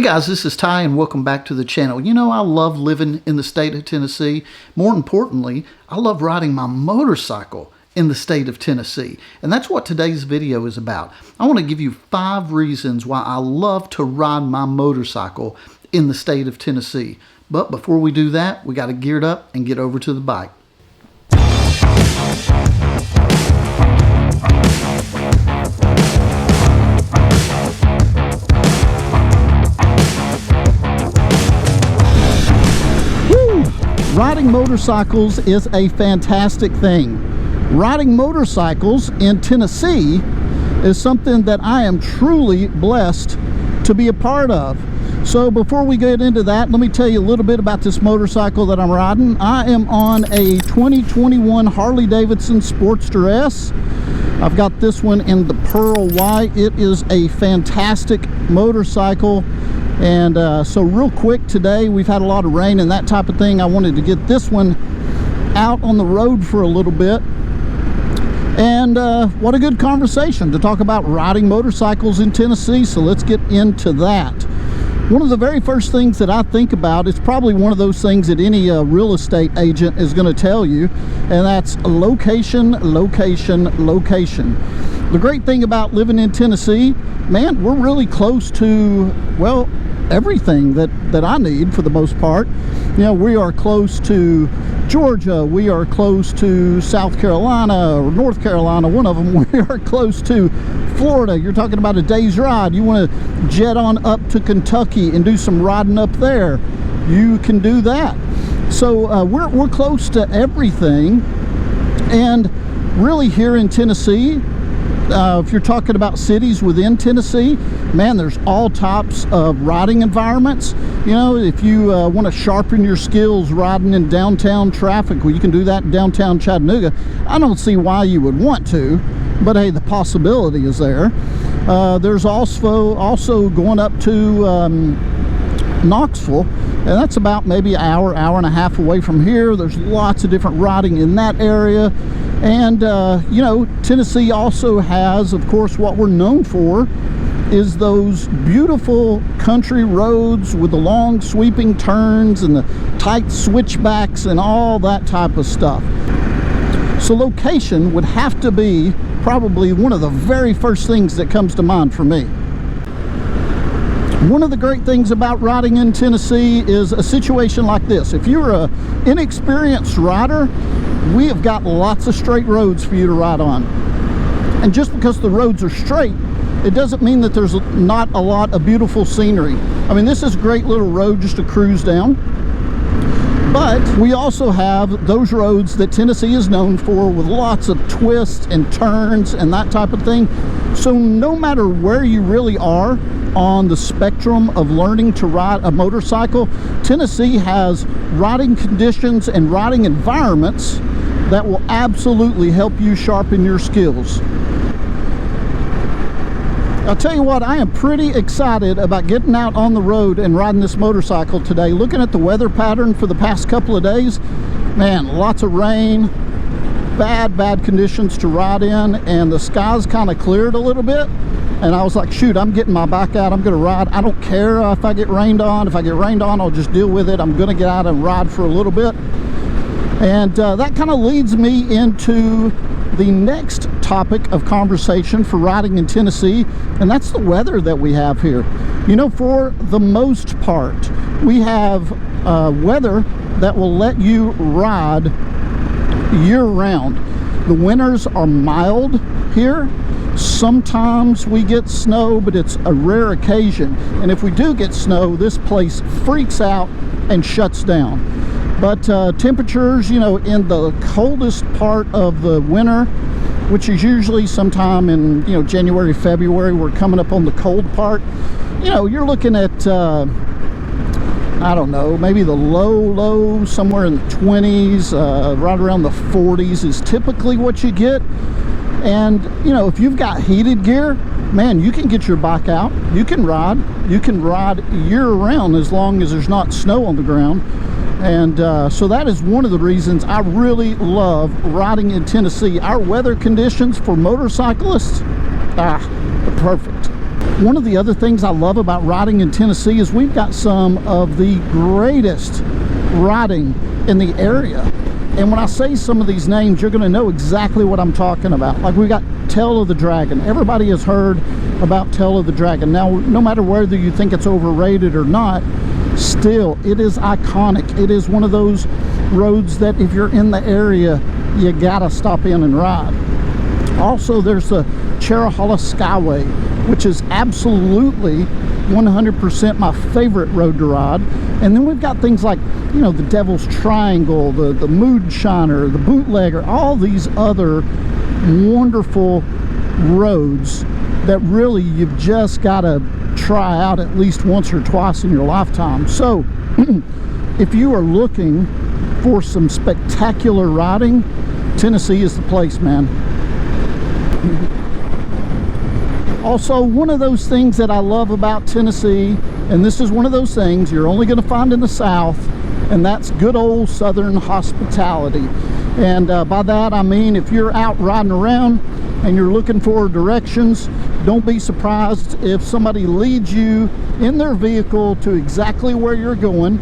guys, this is Ty and welcome back to the channel. You know, I love living in the state of Tennessee. More importantly, I love riding my motorcycle in the state of Tennessee. And that's what today's video is about. I want to give you 5 reasons why I love to ride my motorcycle in the state of Tennessee. But before we do that, we got to gear it up and get over to the bike. Riding motorcycles is a fantastic thing. Riding motorcycles in Tennessee is something that I am truly blessed to be a part of. So before we get into that, let me tell you a little bit about this motorcycle that I'm riding. I am on a 2021 Harley Davidson Sportster S. I've got this one in the pearl white. It is a fantastic motorcycle. And so real quick today, we've had a lot of rain and that type of thing. I wanted to get this one out on the road for a little bit. And what a good conversation to talk about riding motorcycles in Tennessee. So let's get into that. One of the very first things that I think about, it's probably one of those things that any real estate agent is going to tell you, and that's location, location, location. The great thing about living in Tennessee, man, we're really close to, well, everything that I need for the most part. You know, we are close to Georgia, we are close to South Carolina or North Carolina, one of them. We are close to Florida. You're talking about a day's ride. You want to jet on up to Kentucky and do some riding up there, you can do that. So we're close to everything. And really here in Tennessee, if you're talking about cities within Tennessee, man, there's all types of riding environments. You know, if you want to sharpen your skills riding in downtown traffic, well, you can do that in downtown Chattanooga. I don't see why you would want to, but hey, the possibility is there. There's also going up to Knoxville, and that's about maybe an hour and a half away from here. There's lots of different riding in that area. And you know, Tennessee also has, of course, what we're known for is those beautiful country roads with the long sweeping turns and the tight switchbacks and all that type of stuff. So location would have to be probably one of the very first things that comes to mind for me. One of the great things about riding in Tennessee is a situation like this. If you're an inexperienced rider, we have got lots of straight roads for you to ride on. And just because the roads are straight, it doesn't mean that there's not a lot of beautiful scenery. I mean, this is a great little road just to cruise down. But we also have those roads that Tennessee is known for with lots of twists and turns and that type of thing. So no matter where you really are on the spectrum of learning to ride a motorcycle, Tennessee has riding conditions and riding environments that will absolutely help you sharpen your skills. I'll tell you what, I am pretty excited about getting out on the road and riding this motorcycle today. Looking at the weather pattern for the past couple of days, man, lots of rain, bad conditions to ride in, and the skies kind of cleared a little bit. And I was like, shoot, I'm getting my bike out. I'm going to ride. I don't care if I get rained on. If I get rained on, I'll just deal with it. I'm going to get out and ride for a little bit. And that kind of leads me into the next topic of conversation for riding in Tennessee, and that's the weather that we have here. You know, for the most part, we have weather that will let you ride year-round. The winters are mild here. Sometimes we get snow, but it's a rare occasion. And if we do get snow, this place freaks out and shuts down. But temperatures, you know, in the coldest part of the winter, which is usually sometime in, you know, January, February, we're coming up on the cold part. You know, you're looking at, I don't know, maybe the low somewhere in the 20s, right around the 40s is typically what you get. And, you know, if you've got heated gear, man, you can get your bike out. You can ride year-round as long as there's not snow on the ground. And so that is one of the reasons I really love riding in Tennessee. Our weather conditions for motorcyclists, they're perfect. One of the other things I love about riding in Tennessee is we've got some of the greatest riding in the area. And when I say some of these names, you're going to know exactly what I'm talking about. Like, we got Tail of the Dragon. Everybody has heard about Tail of the Dragon. Now, no matter whether you think it's overrated or not, still, it is iconic. It is one of those roads that if you're in the area, you gotta stop in and ride. Also, there's the Cherahalla Skyway, which is absolutely 100% my favorite road to ride. And then we've got things like, you know, the Devil's Triangle, the Mood Shiner, the Bootlegger, all these other wonderful roads that really you've just got to try out at least once or twice in your lifetime. So if you are looking for some spectacular riding, Tennessee is the place, man. Also, one of those things that I love about Tennessee, and this is one of those things you're only going to find in the South, and that's good old Southern hospitality. And by that I mean, if you're out riding around and you're looking for directions, don't be surprised if somebody leads you in their vehicle to exactly where you're going.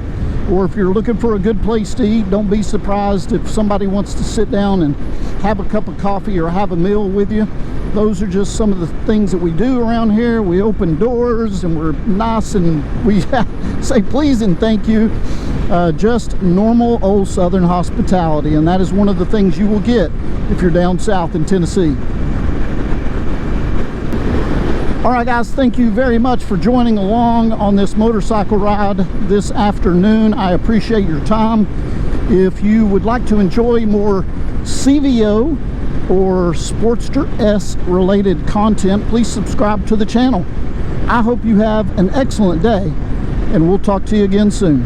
Or if you're looking for a good place to eat, don't be surprised if somebody wants to sit down and have a cup of coffee or have a meal with you. Those are just some of the things that we do around here. We open doors and we're nice and we say please and thank you. Just normal old Southern hospitality, and that is one of the things you will get if you're down south in Tennessee. All right, guys, thank you very much for joining along on this motorcycle ride this afternoon. I appreciate your time. If you would like to enjoy more CVO or Sportster S related content, please subscribe to the channel. I hope you have an excellent day, and we'll talk to you again soon.